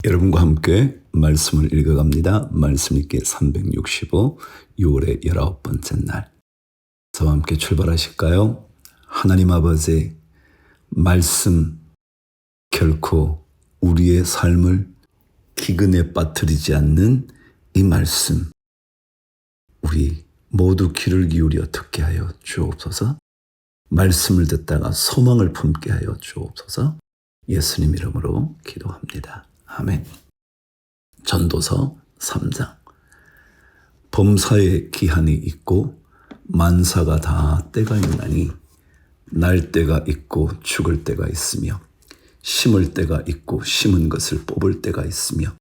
여러분과 함께 말씀을 읽어갑니다. 말씀 읽기 365, 6월의 19번째 날. 저와 함께 출발하실까요? 하나님 아버지, 말씀 결코 우리의 삶을 기근에 빠뜨리지 않는 이 말씀, 우리 모두 귀를 기울여 듣게 하여 주옵소서. 말씀을 듣다가 소망을 품게 하여 주옵소서. 예수님 이름으로 기도합니다. 아멘. 전도서 3장. 범사에 기한이 있고 만사가 다 때가 있나니 날 때가 있고 죽을 때가 있으며 심을 때가 있고 심은 것을 뽑을 때가 있으며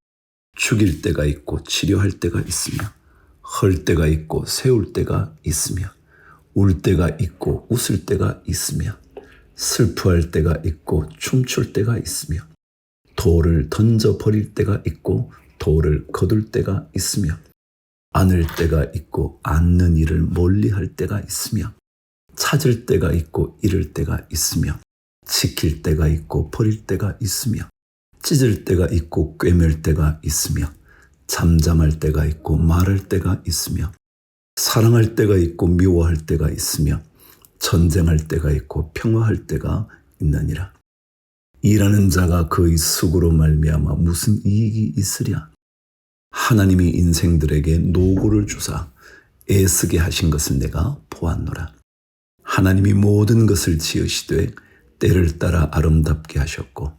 죽일 때가 있고 치료할 때가 있으며 헐 때가 있고 세울 때가 있으며 울 때가 있고 웃을 때가 있으며 슬퍼할 때가 있고 춤출 때가 있으며 돌을 던져버릴 때가 있고 돌을 거둘 때가 있으며 안을 때가 있고 않는 일을 멀리할 때가 있으며 찾을 때가 있고 잃을 때가 있으며 지킬 때가 있고 버릴 때가 있으며 찢을 때가 있고 꿰맬 때가 있으며 잠잠할 때가 있고 말할 때가 있으며 사랑할 때가 있고 미워할 때가 있으며 전쟁할 때가 있고 평화할 때가 있느니라. 일하는 자가 그의 수고로 말미암아 무슨 이익이 있으랴. 하나님이 인생들에게 노고를 주사 애쓰게 하신 것을 내가 보았노라. 하나님이 모든 것을 지으시되 때를 따라 아름답게 하셨고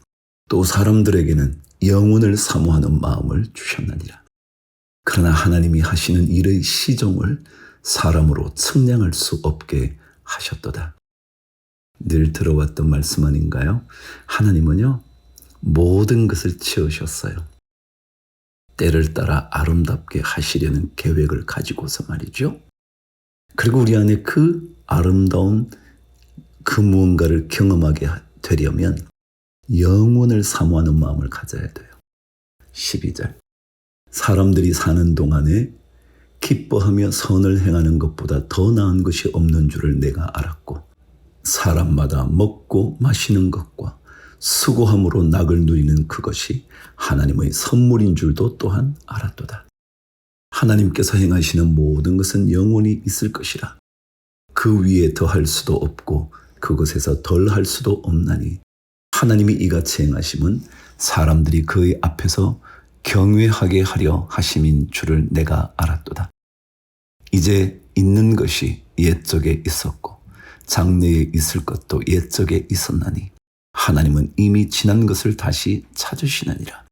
또 사람들에게는 영혼을 사모하는 마음을 주셨느니라. 그러나 하나님이 하시는 일의 시종을 사람으로 측량할 수 없게 하셨도다. 늘 들어왔던 말씀 아닌가요? 하나님은요, 모든 것을 지으셨어요. 때를 따라 아름답게 하시려는 계획을 가지고서 말이죠. 그리고 우리 안에 그 아름다운 그 무언가를 경험하게 되려면 영혼을 사모하는 마음을 가져야 돼요. 12절. 사람들이 사는 동안에 기뻐하며 선을 행하는 것보다 더 나은 것이 없는 줄을 내가 알았고 사람마다 먹고 마시는 것과 수고함으로 낙을 누리는 그것이 하나님의 선물인 줄도 또한 알았도다. 하나님께서 행하시는 모든 것은 영원히 있을 것이라. 그 위에 더할 수도 없고 그것에서 덜할 수도 없나니 하나님이 이같이 행하심은 사람들이 그의 앞에서 경외하게 하려 하심인 줄을 내가 알았도다. 이제 있는 것이 옛적에 있었고 장래에 있을 것도 옛적에 있었나니 하나님은 이미 지난 것을 다시 찾으시느니라.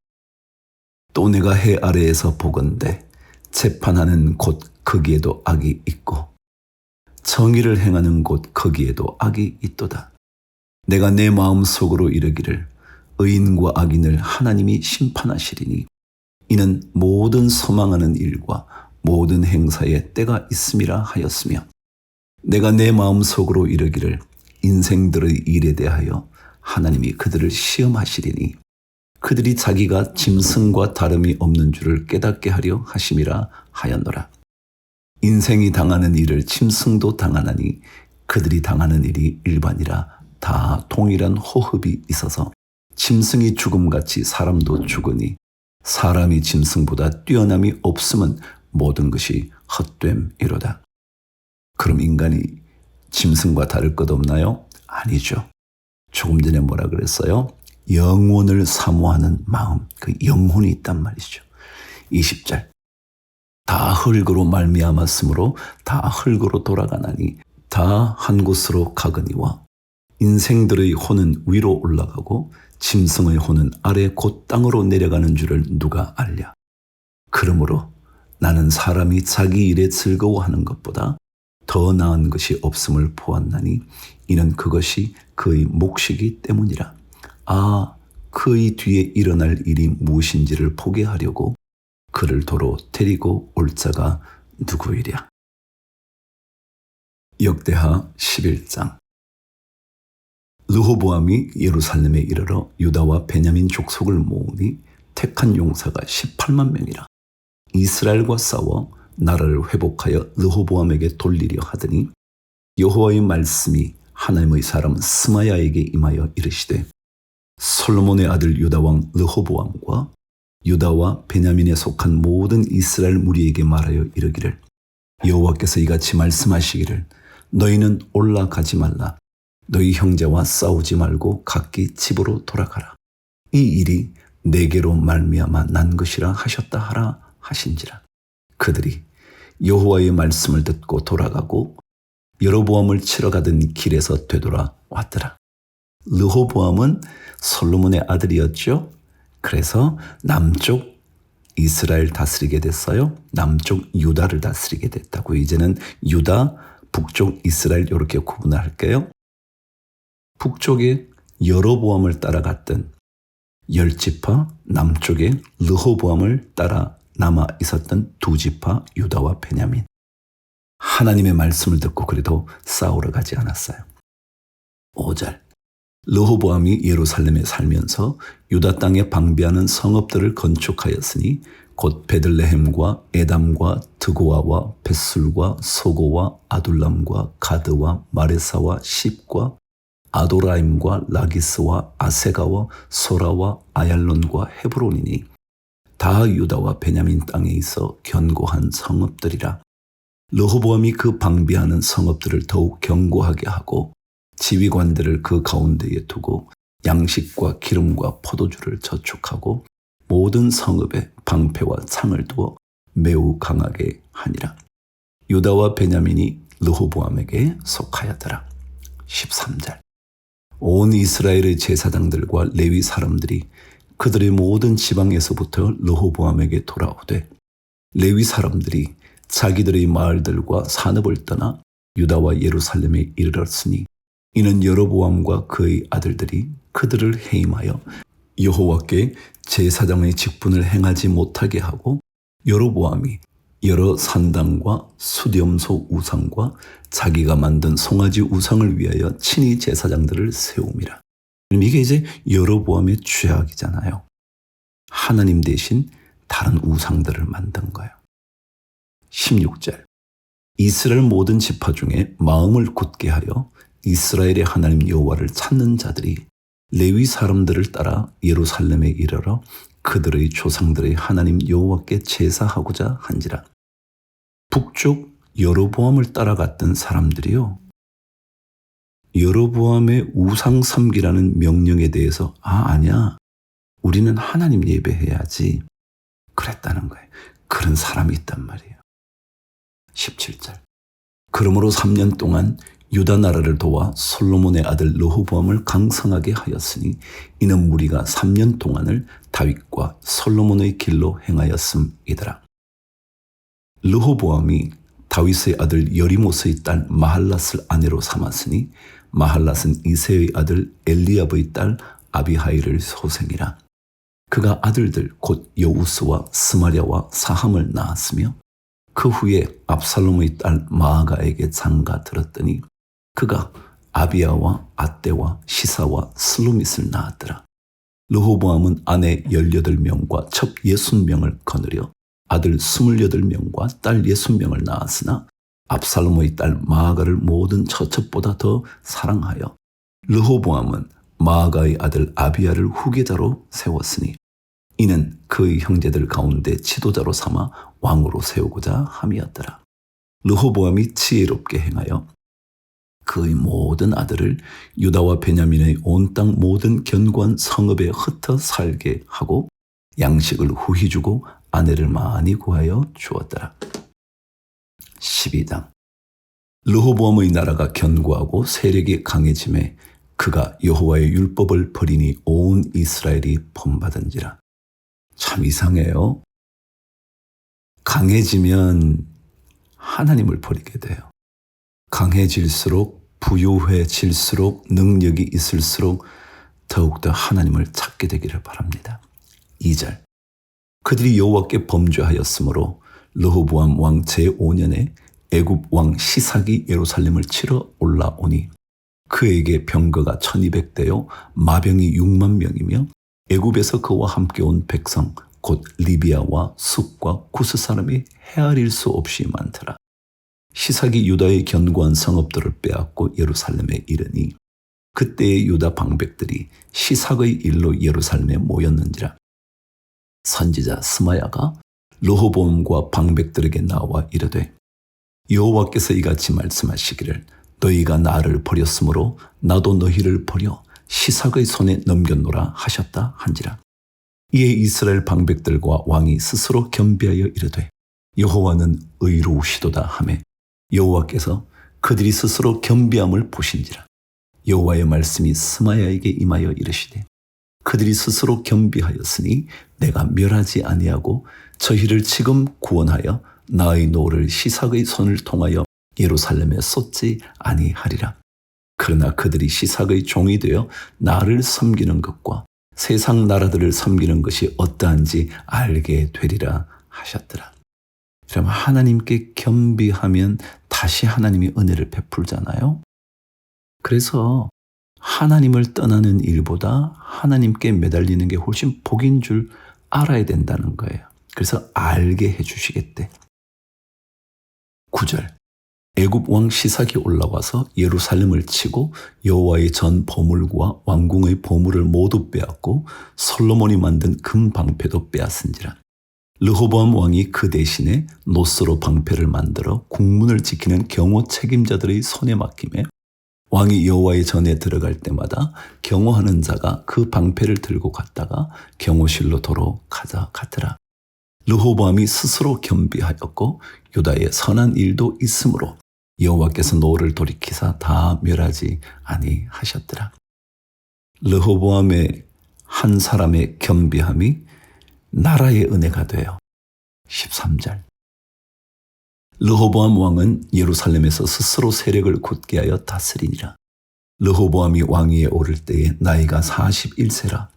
또 내가 해 아래에서 보건대 재판하는 곳 거기에도 악이 있고 정의를 행하는 곳 거기에도 악이 있도다. 내가 내 마음속으로 이르기를 의인과 악인을 하나님이 심판하시리니 이는 모든 소망하는 일과 모든 행사에 때가 있음이라 하였으며 내가 내 마음속으로 이르기를 인생들의 일에 대하여 하나님이 그들을 시험하시리니 그들이 자기가 짐승과 다름이 없는 줄을 깨닫게 하려 하심이라 하였노라. 인생이 당하는 일을 짐승도 당하나니 그들이 당하는 일이 일반이라 다 동일한 호흡이 있어서 짐승이 죽음같이 사람도 죽으니 사람이 짐승보다 뛰어남이 없음은 모든 것이 헛됨이로다. 그럼 인간이 짐승과 다를 것 없나요? 아니죠. 조금 전에 뭐라 그랬어요? 영혼을 사모하는 마음, 그 영혼이 있단 말이죠. 20절. 다 흙으로 말미암았으므로 다 흙으로 돌아가나니 다 한 곳으로 가거니와 인생들의 혼은 위로 올라가고 짐승의 혼은 아래 곧 땅으로 내려가는 줄을 누가 알랴. 그러므로 나는 사람이 자기 일에 즐거워하는 것보다 더 나은 것이 없음을 보았나니 이는 그것이 그의 몫이기 때문이라. 아, 그의 뒤에 일어날 일이 무엇인지를 보게 하려고 그를 도로 데리고 올 자가 누구이랴. 역대하 11장. 르호보암이 예루살렘에 이르러 유다와 베냐민 족속을 모으니 택한 용사가 18만 명이라. 이스라엘과 싸워 나라를 회복하여 르호보암에게 돌리려 하더니 여호와의 말씀이 하나님의 사람 스마야에게 임하여 이르시되 솔로몬의 아들 유다왕 르호보암과 유다와 베냐민에 속한 모든 이스라엘 무리에게 말하여 이르기를 여호와께서 이같이 말씀하시기를 너희는 올라가지 말라. 너희 형제와 싸우지 말고 각기 집으로 돌아가라. 이 일이 내게로 말미암아 난 것이라 하셨다 하라 하신지라. 그들이 여호와의 말씀을 듣고 돌아가고 여로보암을 치러 가던 길에서 되돌아왔더라. 르호보암은 솔로몬의 아들이었죠. 그래서 남쪽 이스라엘 다스리게 됐어요. 남쪽 유다를 다스리게 됐다고. 이제는 유다, 북쪽 이스라엘 이렇게 구분을 할게요. 북쪽에 여로보암을 따라갔던 10지파, 남쪽에 르호보암을 따라 남아 있었던 2지파 유다와 베냐민. 하나님의 말씀을 듣고 그래도 싸우러 가지 않았어요. 5절. 르호보암이 예루살렘에 살면서 유다 땅에 방비하는 성읍들을 건축하였으니 곧 베들레헴과 에담과 드고아와 벳술과 소고와 아둘람과 가드와 마레사와 십과 아도라임과 라기스와 아세가와 소라와 아얄론과 헤브론이니 다 유다와 베냐민 땅에 있어 견고한 성읍들이라. 르호보암이 그 방비하는 성읍들을 더욱 견고하게 하고 지휘관들을 그 가운데에 두고 양식과 기름과 포도주를 저축하고 모든 성읍에 방패와 창을 두어 매우 강하게 하니라. 유다와 베냐민이 르호보암에게 속하였더라. 13절. 온 이스라엘의 제사장들과 레위 사람들이 그들의 모든 지방에서부터 르호보암에게 돌아오되 레위 사람들이 자기들의 마을들과 산읍을 떠나 유다와 예루살렘에 이르렀으니 이는 여로보암과 그의 아들들이 그들을 해임하여 여호와께 제사장의 직분을 행하지 못하게 하고 여로보암이 여러 산당과 수염소 우상과 자기가 만든 송아지 우상을 위하여 친히 제사장들을 세움이라. 이게 이제 여로보암의 죄악이잖아요. 하나님 대신 다른 우상들을 만든 거예요. 16절. 이스라엘 모든 지파 중에 마음을 굳게 하여 이스라엘의 하나님 여호와를 찾는 자들이 레위 사람들을 따라 예루살렘에 이르러 그들의 조상들의 하나님 여호와께 제사하고자 한지라. 북쪽 여로보암을 따라갔던 사람들이요, 여로보암의 우상 섬기라는 명령에 대해서 아니야, 우리는 하나님 예배해야지 그랬다는 거예요. 그런 사람이 있단 말이에요. 17절. 그러므로 3년 동안 유다 나라를 도와 솔로몬의 아들 르호보암을 강성하게 하였으니 이는 무리가 3년 동안을 다윗과 솔로몬의 길로 행하였음이더라. 르호보암이 다윗의 아들 여리못의 딸 마할랏을 아내로 삼았으니 마할랏은 이새의 아들 엘리압의 딸 아비하일을 소생이라. 그가 아들들 곧 여우스와 스마랴와 사함을 낳았으며 그 후에 압살롬의 딸 마아가에게 장가 들었더니 그가 아비야와 아떼와 시사와 슬로밋을 낳았더라. 르호보암은 아내 18명과 첩 60명을 거느려 아들 28명과 딸 60명을 낳았으나 압살롬의 딸 마아가를 모든 처첩보다 더 사랑하여 르호보암은 마아가의 아들 아비야를 후계자로 세웠으니 이는 그의 형제들 가운데 지도자로 삼아 왕으로 세우고자 함이었더라. 르호보암이 지혜롭게 행하여 그의 모든 아들을 유다와 베냐민의 온 땅 모든 견고한 성읍에 흩어 살게 하고 양식을 후히 주고 아내를 많이 구하여 주었더라. 12장. 르호보암의 나라가 견고하고 세력이 강해짐에 그가 여호와의 율법을 버리니 온 이스라엘이 본받은지라. 참 이상해요. 강해지면 하나님을 버리게 돼요. 강해질수록 부유해질수록 능력이 있을수록 더욱더 하나님을 찾게 되기를 바랍니다. 2절. 그들이 여호와께 범죄하였으므로 르호보암 왕 제5년에 애굽 왕 시삭이 예루살렘을 치러 올라오니 그에게 병거가 1200대요 마병이 6만 명이며 애굽에서 그와 함께 온 백성 곧 리비아와 숲과 구스 사람이 헤아릴 수 없이 많더라. 시삭이 유다의 견고한 성읍들을 빼앗고 예루살렘에 이르니 그때의 유다 방백들이 시삭의 일로 예루살렘에 모였는지라. 선지자 스마야가 르호보암과 방백들에게 나와 이르되 여호와께서 이같이 말씀하시기를 너희가 나를 버렸으므로 나도 너희를 버려 시삭의 손에 넘겼노라 하셨다 한지라. 이에 이스라엘 방백들과 왕이 스스로 겸비하여 이르되 여호와는 의로우시도다 하매 여호와께서 그들이 스스로 겸비함을 보신지라. 여호와의 말씀이 스마야에게 임하여 이르시되 그들이 스스로 겸비하였으니 내가 멸하지 아니하고 저희를 지금 구원하여 나의 노를 시삭의 손을 통하여 예루살렘에 쏟지 아니하리라. 그러나 그들이 시삭의 종이 되어 나를 섬기는 것과 세상 나라들을 섬기는 것이 어떠한지 알게 되리라 하셨더라. 그럼 하나님께 겸비하면 다시 하나님이 은혜를 베풀잖아요. 그래서 하나님을 떠나는 일보다 하나님께 매달리는 게 훨씬 복인 줄 알아야 된다는 거예요. 그래서 알게 해주시겠대. 9절 애굽 왕 시삭이 올라와서 예루살렘을 치고 여호와의 전 보물과 왕궁의 보물을 모두 빼앗고 솔로몬이 만든 금 방패도 빼앗은지라. 르호보암 왕이 그 대신에 노스로 방패를 만들어 국문을 지키는 경호 책임자들의 손에 맡기매 왕이 여호와의 전에 들어갈 때마다 경호하는 자가 그 방패를 들고 갔다가 경호실로 도로 가져가더라. 르호보암이 스스로 겸비하였고 유다에 선한 일도 있으므로 여호와께서 노를 돌이키사 다 멸하지 아니하셨더라. 르호보암의 한 사람의 겸비함이 나라의 은혜가 되어 13절 르호보암 왕은 예루살렘에서 스스로 세력을 굳게 하여 다스리니라. 르호보암이 왕위에 오를 때에 나이가 41세라.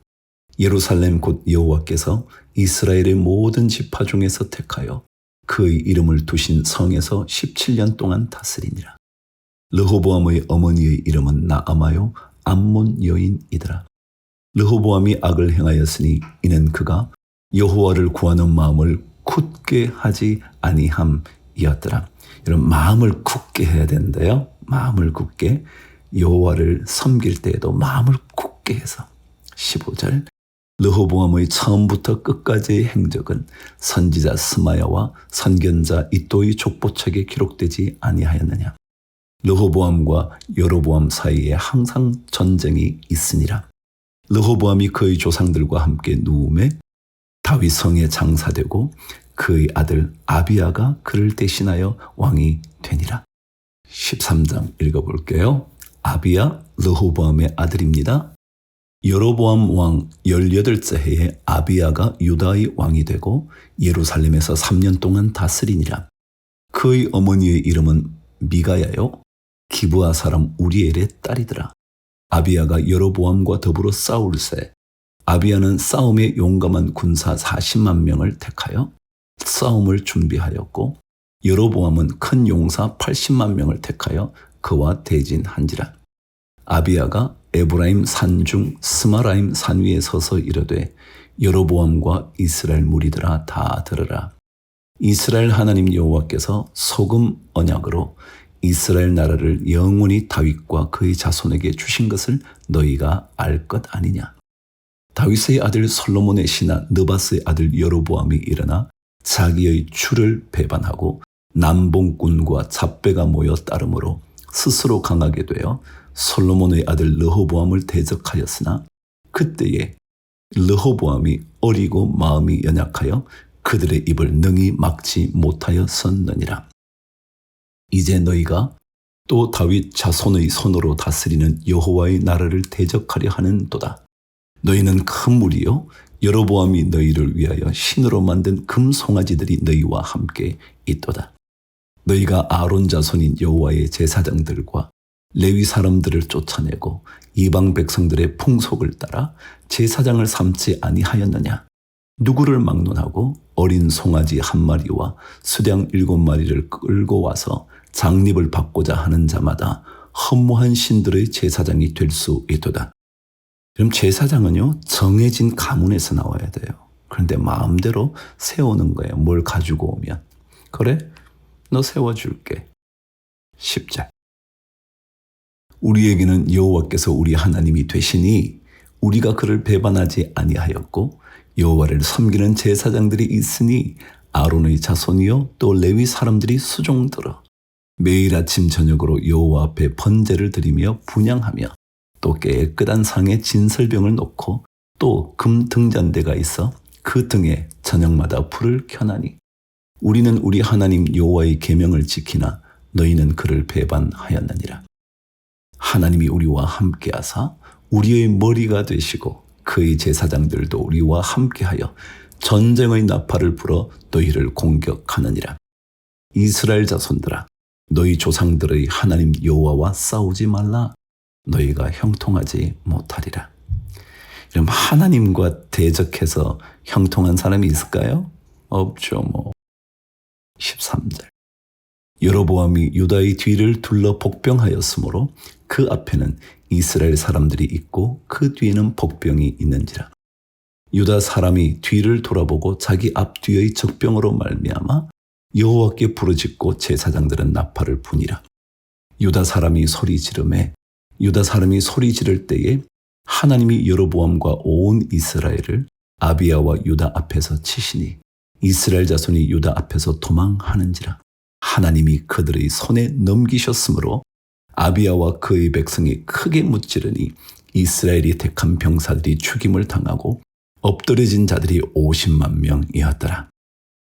예루살렘 곧 여호와께서 이스라엘의 모든 지파 중에서 택하여 그의 이름을 두신 성에서 17년 동안 다스리니라. 르호보암의 어머니의 이름은 나아마요 암몬 여인이더라. 르호보암이 악을 행하였으니 이는 그가 여호와를 구하는 마음을 굳게 하지 아니함이었더라. 여러분 마음을 굳게 해야 된대요. 마음을 굳게 여호와를 섬길 때에도 마음을 굳게 해서 15절 르호보암의 처음부터 끝까지의 행적은 선지자 스마야와 선견자 이도의 족보책에 기록되지 아니하였느냐. 르호보암과 여로보암 사이에 항상 전쟁이 있으니라. 르호보암이 그의 조상들과 함께 누움에 다윗 성에 장사되고 그의 아들 아비야가 그를 대신하여 왕이 되니라. 13장 읽어볼게요. 아비야 르호보암의 아들입니다. 여로보암 왕 18째 해에 아비야가 유다의 왕이 되고 예루살렘에서 3년 동안 다스리니라. 그의 어머니의 이름은 미가야요 기브아 사람 우리엘의 딸이더라. 아비야가 여로보암과 더불어 싸울세 아비야는 싸움에 용감한 군사 40만 명을 택하여 싸움을 준비하였고 여로보암은 큰 용사 80만 명을 택하여 그와 대진한지라. 아비야가 에브라임 산중 스마라임 산 위에 서서 이르되 여로보암과 이스라엘 무리들아 다 들으라. 이스라엘 하나님 여호와께서 소금 언약으로 이스라엘 나라를 영원히 다윗과 그의 자손에게 주신 것을 너희가 알 것 아니냐. 다윗의 아들 솔로몬의 신하 느바스의 아들 여로보암이 일어나 자기의 주를 배반하고 남봉꾼과 잡배가 모여 따름으로 스스로 강하게 되어 솔로몬의 아들 르호보암을 대적하였으나 그때에 르호보암이 어리고 마음이 연약하여 그들의 입을 능히 막지 못하였었느니라. 이제 너희가 또 다윗 자손의 손으로 다스리는 여호와의 나라를 대적하려 하는도다. 너희는 큰 무리요 여로보암이 너희를 위하여 신으로 만든 금송아지들이 너희와 함께 있도다. 너희가 아론 자손인 여호와의 제사장들과 레위 사람들을 쫓아내고 이방 백성들의 풍속을 따라 제사장을 삼지 아니하였느냐. 누구를 막론하고 어린 송아지 한 마리와 수량 7마리를 끌고 와서 장립을 받고자 하는 자마다 허무한 신들의 제사장이 될 수 있도다. 그럼 제사장은요 정해진 가문에서 나와야 돼요. 그런데 마음대로 세우는 거예요. 뭘 가지고 오면. 그래? 너 세워줄게. 10절 우리에게는 여호와께서 우리 하나님이 되시니 우리가 그를 배반하지 아니하였고 여호와를 섬기는 제사장들이 있으니 아론의 자손이요 또 레위 사람들이 수종들어 매일 아침 저녁으로 여호와 앞에 번제를 드리며 분향하며 또 깨끗한 상에 진설병을 놓고 또 금 등잔대가 있어 그 등에 저녁마다 불을 켜나니 우리는 우리 하나님 여호와의 계명을 지키나 너희는 그를 배반하였느니라. 하나님이 우리와 함께하사 우리의 머리가 되시고 그의 제사장들도 우리와 함께하여 전쟁의 나팔을 불어 너희를 공격하느니라. 이스라엘 자손들아, 너희 조상들의 하나님 여호와와 싸우지 말라. 너희가 형통하지 못하리라. 이런 하나님과 대적해서 형통한 사람이 있을까요? 없죠. 13절. 여로보암이 유다의 뒤를 둘러 복병하였으므로 그 앞에는 이스라엘 사람들이 있고 그 뒤에는 복병이 있는지라. 유다 사람이 뒤를 돌아보고 자기 앞뒤의 적병으로 말미암아 여호와께 부르짖고 제사장들은 나팔을 부니라. 유다 사람이 소리 지를 때에 하나님이 여로보암과 온 이스라엘을 아비야와 유다 앞에서 치시니 이스라엘 자손이 유다 앞에서 도망하는지라. 하나님이 그들의 손에 넘기셨으므로 아비야와 그의 백성이 크게 무찌르니 이스라엘이 택한 병사들이 죽임을 당하고 엎드려진 자들이 50만 명이었더라.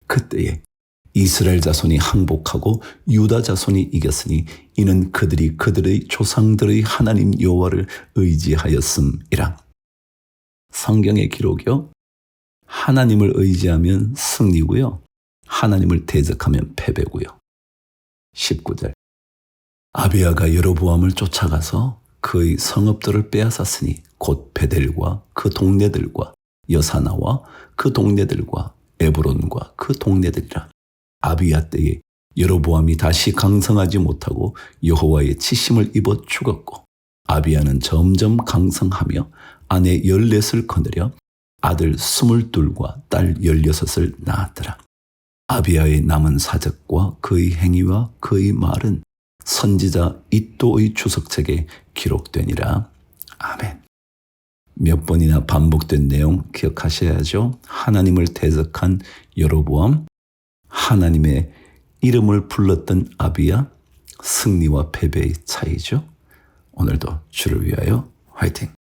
그때에 이스라엘 자손이 항복하고 유다 자손이 이겼으니 이는 그들이 그들의 조상들의 하나님 여호와를 의지하였음이라. 성경의 기록이요. 하나님을 의지하면 승리고요. 하나님을 대적하면 패배고요. 19절. 아비야가 여로보암을 쫓아가서 그의 성읍들을 빼앗았으니 곧 베델과 그 동네들과 여사나와 그 동네들과 에브론과 그 동네들이라. 아비야 때에 여로보암이 다시 강성하지 못하고 여호와의 치심을 입어 죽었고 아비야는 점점 강성하며 아내 14을 거느려 아들 22과 딸 16을 낳았더라. 아비야의 남은 사적과 그의 행위와 그의 말은 선지자 이또의 주석책에 기록되니라. 아멘. 몇 번이나 반복된 내용 기억하셔야죠. 하나님을 대적한 여로보암, 하나님의 이름을 불렀던 아비야, 승리와 패배의 차이죠. 오늘도 주를 위하여 화이팅!